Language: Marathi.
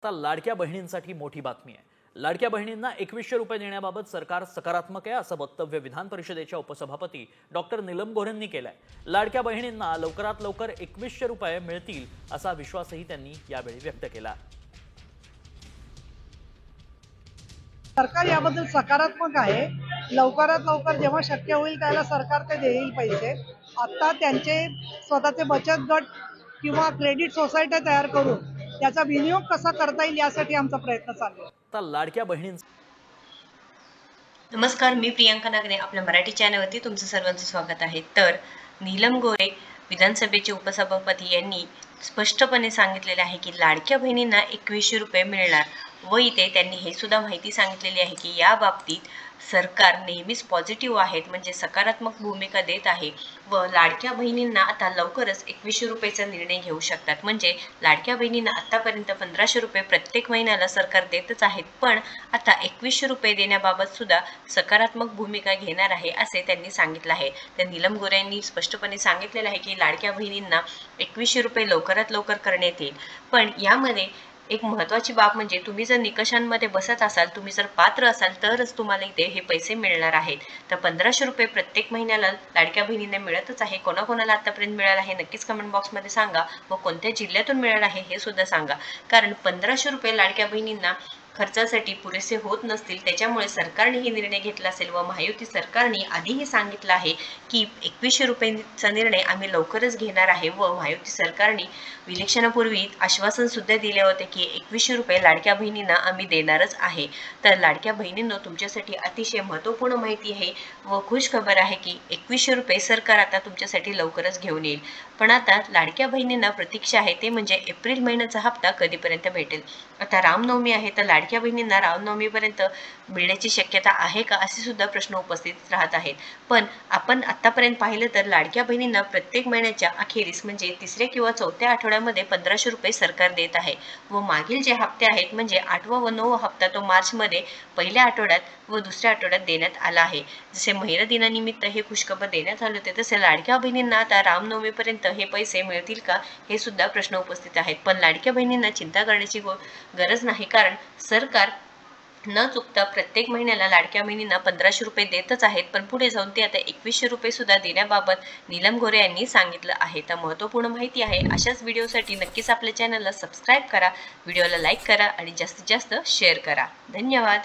आता लाडक्या बहिणींसाठी मोठी बातमी आहे। लाडक्या बहिणींना 2100 रुपये देण्याबाबत सरकार सकारात्मक आहे असं वक्तव्य विधान परिषदेच्या उपसभापती डॉक्टर नीलम गोऱ्हेंनी केलंय। लाडक्या बहिणींना लवकरात लवकर 2100 रुपये मिळतील असा विश्वासही त्यांनी यावेळी व्यक्त केला। सरकार याबद्दल सकारात्मक आहे। लवकरात लवकर जेव्हा शक्य होईल त्याला सरकार ते देईल पैसे। आता त्यांचे स्वतःचे बचत गट किंवा क्रेडिट सोसायट्या तयार करून त्याचा विनियोग कसा करता येईल यासाठी आमचा प्रयत्न चालू आहे। आता लाडक्या बहिणीं नमस्कार, मी प्रियांका नागरे आपल्या मराठी चॅनलवरती तुमचं सर्वांचं स्वागत आहे। तर नीलम गोऱ्हे विधानसभेचे उपसभापती यांनी स्पष्टपणे सांगितलेले आहे की लाडक्या बहिणींना 2100 रुपये मिळणार व इथे त्यांनी हे सुद्धा माहिती सांगितलेली आहे की या बाबतीत सरकार नेहमीच पॉझिटिव्ह आहेत, म्हणजे सकारात्मक भूमिका देत आहे व लाडक्या बहिणींना आता लवकरच 2100 रुपयाचा निर्णय घेऊ शकतात। म्हणजे लाडक्या बहिणींना आतापर्यंत 1500 रुपये प्रत्येक महिन्याला सरकार देतच आहेत, पण आता 2100 रुपये देण्याबाबत सुद्धा सकारात्मक भूमिका घेणार आहे असे त्यांनी सांगितले आहे। तर नीलम गोऱ्हे यांनी स्पष्टपणे सांगितलेलं आहे की लाडक्या बहिणींना 2100 रुपये लवकरात लवकर करण्यात येईल। पण यामध्ये एक महत्त्वाची बाब म्हणजे तुम्ही जर निकषांमध्ये बसत असाल, तुम्ही जर पात्र असाल तरच तुम्हाला इथे हे पैसे मिळणार आहेत। तर 1500 रुपये प्रत्येक महिन्याला लाडक्या बहिणींना मिळतच आहे। कोणाकोणाला आतापर्यंत मिळालं आहे नक्कीच कमेंट बॉक्समध्ये सांगा व कोणत्या जिल्ह्यातून मिळालं आहे हे सुद्धा सांगा, कारण 1500 रुपये लाडक्या बहिणींना खर्चासाठी पुरेसे होत नसतील, त्याच्यामुळे सरकारने ही निर्णय घेतला असेल व महायुती सरकारने आधीही सांगितलं आहे की 2100 रुपयांचा निर्णय आम्ही लवकरच घेणार आहे व महायुती सरकारने इलेक्शनापूर्वी आश्वासन सुद्धा दिले होते की 2100 रुपये लाडक्या बहिणींना आम्ही देणारच आहे। तर लाडक्या बहिणींनो, तुमच्यासाठी अतिशय महत्त्वपूर्ण माहिती आहे व खुश खबर आहे की 2100 रुपये सरकार आता तुमच्यासाठी लवकरच घेऊन येईल। पण आता लाडक्या बहिणींना प्रतीक्षा आहे ते म्हणजे एप्रिल महिन्याचा हप्ता कधीपर्यंत भेटेल। आता रामनवमी आहे, तर लाडक्या बहिणींना रामनवमीपर्यंत मिळण्याची शक्यता आहे का असे सुद्धा प्रश्न उपस्थित राहत आहेत। पण आपण आतापर्यंत पाहिलं तर लाडक्या बहिणींना प्रत्येक महिन्याच्या अखेरीस म्हणजे 3ऱ्या किंवा 4थ्या आठवड्यामध्ये 1500 रुपये सरकार देत आहे व मागील जे हप्ते आहेत म्हणजे 8वा व 9वा हप्ता तो मार्चमध्ये पहिल्या आठवड्यात व दुसऱ्या आठवड्यात देण्यात आला आहे। जसे महिला दिनानिमित्त हे खुशखबर देण्यात आले होते, तसे लाडक्या बहिणींना आता रामनवमीपर्यंत हे पैसे मिळतील का हे सुद्धा प्रश्न उपस्थित आहेत। पण लाडक्या बहिणींना चिंता करण्याची गरज नाही, कारण सरकार न चुकता प्रत्येक महिन्याला लाडक्या बहिणींना 1500 रुपये देतच आहेत। पण पुढे जाऊन ते आता 2100 रुपये सुद्धा देण्याबाबत नीलम गोऱ्हे यांनी सांगितलं आहे। तर महत्त्वपूर्ण माहिती आहे। अशाच व्हिडिओसाठी नक्कीच आपल्या चॅनलला सबस्क्राईब करा, व्हिडिओला लाईक करा आणि जास्तीत जास्त शेअर करा। धन्यवाद।